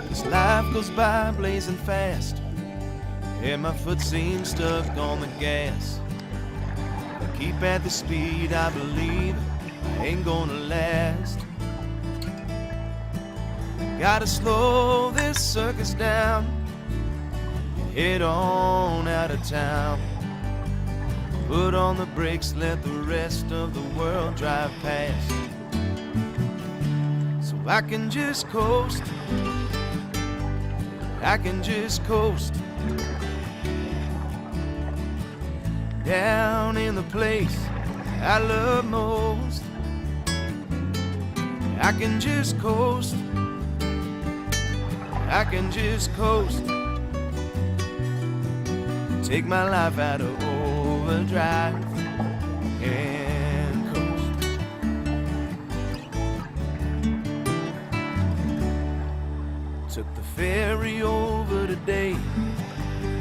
This life goes by blazing fast, and my foot seems stuck on the gas. I keep at the speed, I believe I ain't gonna last. Gotta slow this circus down, head on out of town. Put on the brakes, let the rest of the world drive past, so I can just coast, I can just coast down in the place I love most. I can just coast, I can just coast, take my life out of overdrive and coast. Took the ferry over today,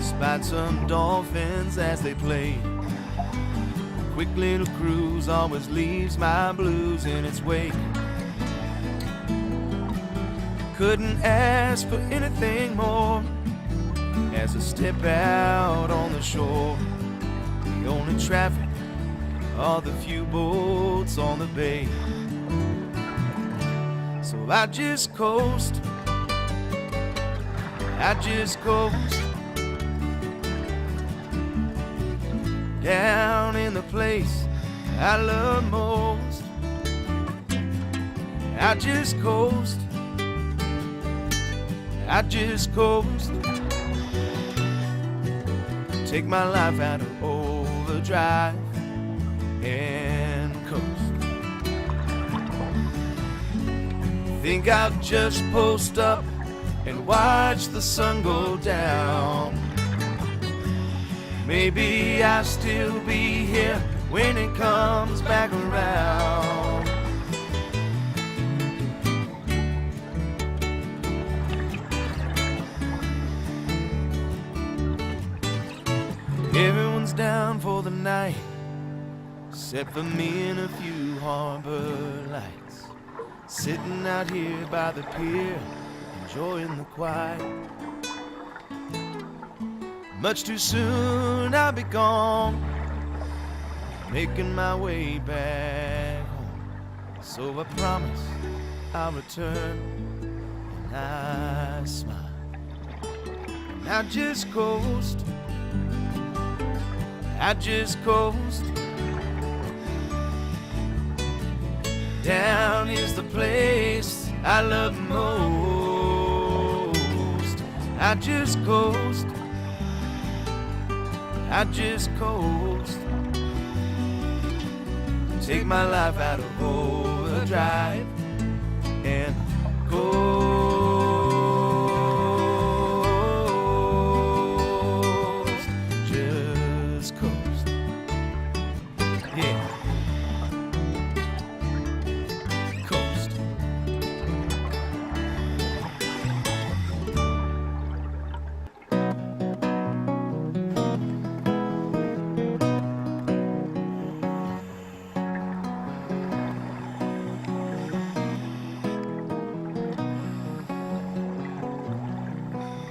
spied some dolphins as they played. A quick little cruise always leaves my blues in its wake. Couldn't ask for anything more as I step out on the shore. The only traffic are the few boats on the bay. So I just coast, I just coast down in the place I love most. I just coast, I just coast, take my life out of overdrive and coast. Think I'll just post up and watch the sun go down. Maybe I'll still be here when it comes back around. Everyone's down for the night, except for me and a few harbor lights, sitting out here by the pier, enjoying the quiet. Much too soon I'll be gone, making my way back home. So I promise I'll return, and I smile, and I just coast, I just coast. Down is the place I love most. I just coast, I just coast, take my life out of overdrive and coast, just coast, yeah, coast.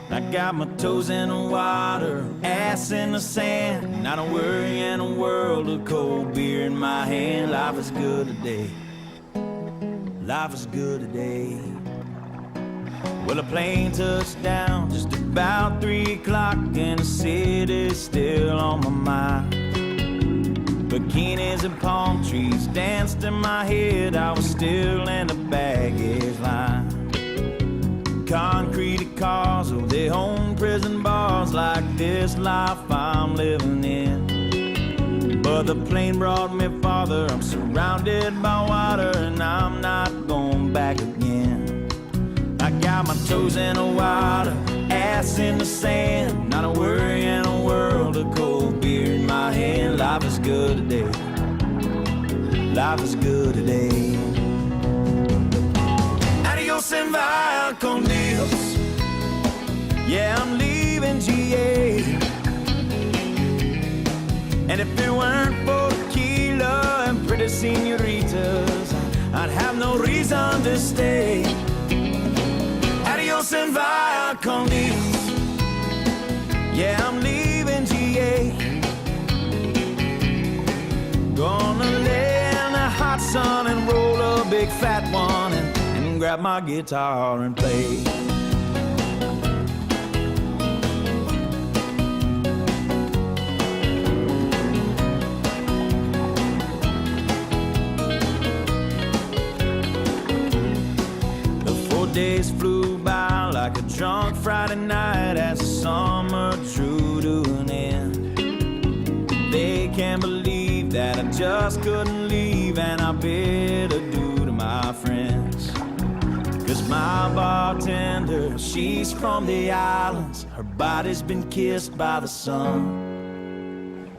I got my toes in the water, ass in the sand, not a worry in a world of cold beer in my hand. Life is good today, life is good today. Well, a plane touched down just about 3 o'clock, and the city's still on my mind. Bikinis and palm trees danced in my head, I was still in the baggage line. Concrete cars, oh, they own prison bars like this life I'm living in. But the plane brought me farther, I'm surrounded by water, and I'm not going back again. I got my toes in the water, ass in the sand, not a worry in a world of cold beer in my hand. Life is good today, life is good today. Adios and vaya con Dios, yeah, I'm leaving GA. And if it weren't for tequila, to stay. Adios and via con Dios. Yeah, I'm leaving GA. Gonna lay in the hot sun and roll a big fat one and grab my guitar and play. The 4 days flew by like a drunk Friday night as the summer drew to an end. They can't believe that I just couldn't leave, and I bid adieu to my friends. 'Cause my bartender, she's from the islands. Her body's been kissed by the sun,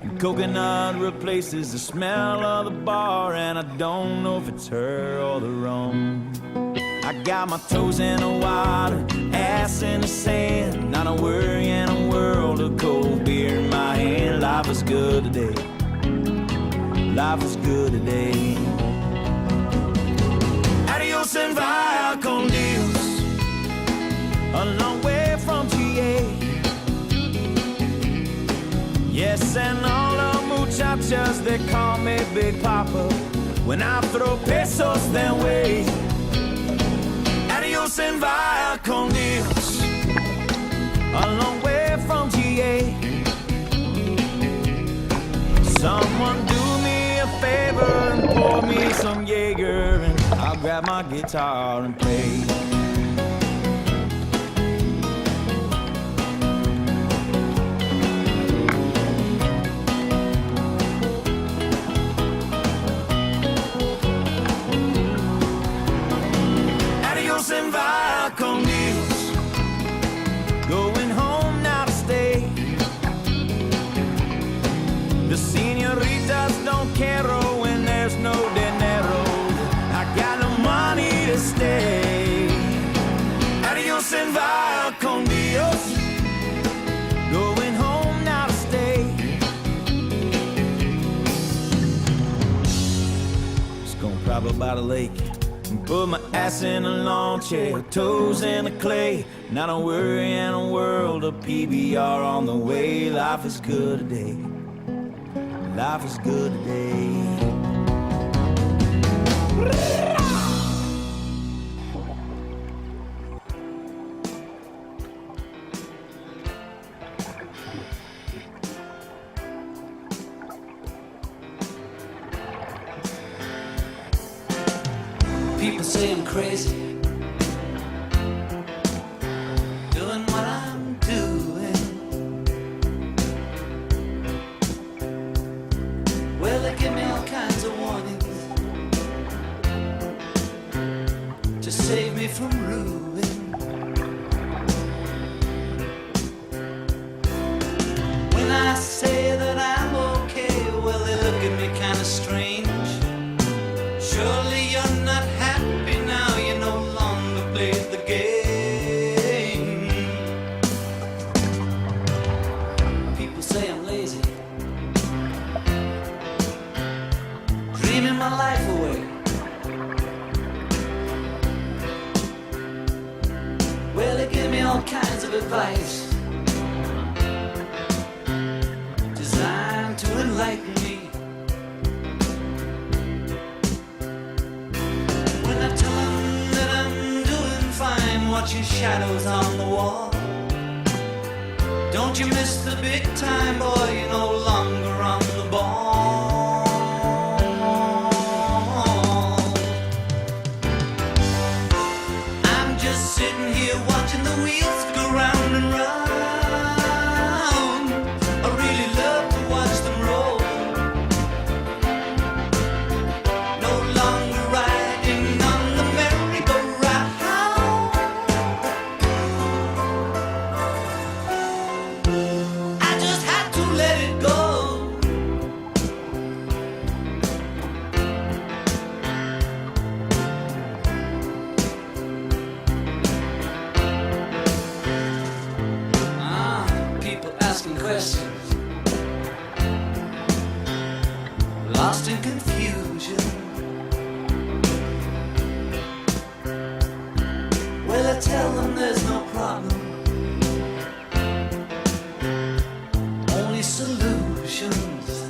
and coconut replaces the smell of the bar, and I don't know if it's her or the rum. I got my toes in the water, ass in the sand, not a worry in a world of cold beer in my hand. Life is good today. Life is good today. Adios and via con Dios. A long way from GA. Yes, and all the muchachas, they call me Big Papa when I throw pesos their way. Adios and via con Dios. A long way from GA. Someone do me a favor and pour me some Jaeger, and I'll grab my guitar and play. Adios and via con Dios. Going home now to stay. The senoritas don't care when there's no dinero. I got no money to stay. Adios and via con Dios. Going home now to stay. Just gonna travel by the lake and put my ass in a lawn chair, toes in the clay. Not a worry in a world of PBR on the way. Life is good today. Life is good today. People say I'm crazy, doing what I'm doing. Well, they give me all kinds of warnings to save me from ruin. When I say that I'm okay, well, they look at me kind of strange. Surely you're not happy now, you no longer play the game. People say I'm lazy, dreaming my life away. Well, they give me all kinds of advice designed to enlighten me. When I tell them that I'm doing fine, watching shadows on the wall. Don't you miss the big time, boy, you're no longer on the ball. I'm just sitting here watching the wheels go round and round. I really love to watch them roll. No longer riding on the merry-go-round. I just had to let it go. People asking questions, lost in confusion. I tell them there's no problem, only solutions.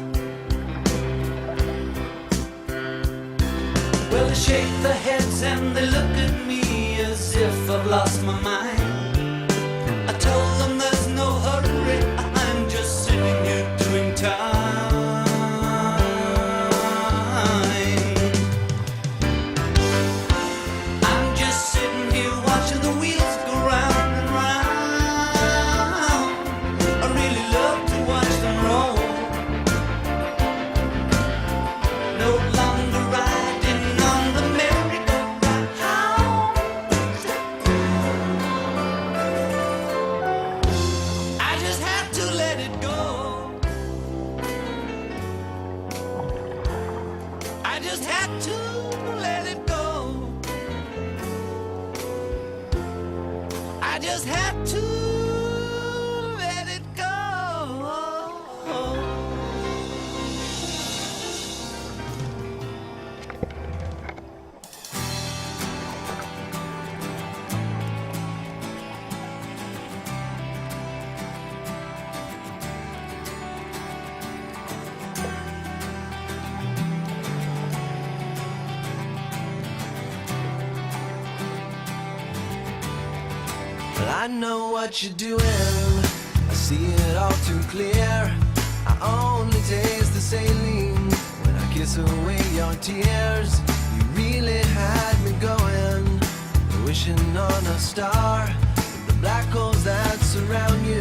Well, they shake their heads and they look at me as if I've lost my mind. I tell them there's no hurry, I'm just sitting here doing time. I'm just sitting here watching the wheels go round and round. I really love to watch them roll. No longer riding on the merry-go-round. I just have to let it go. I just had to let it go. I just had to let it go. Well, I know what you're doing, I see it all too clear. I only taste the saline when I kiss away your tears. You really had me going, wishing on a star. The black holes that surround you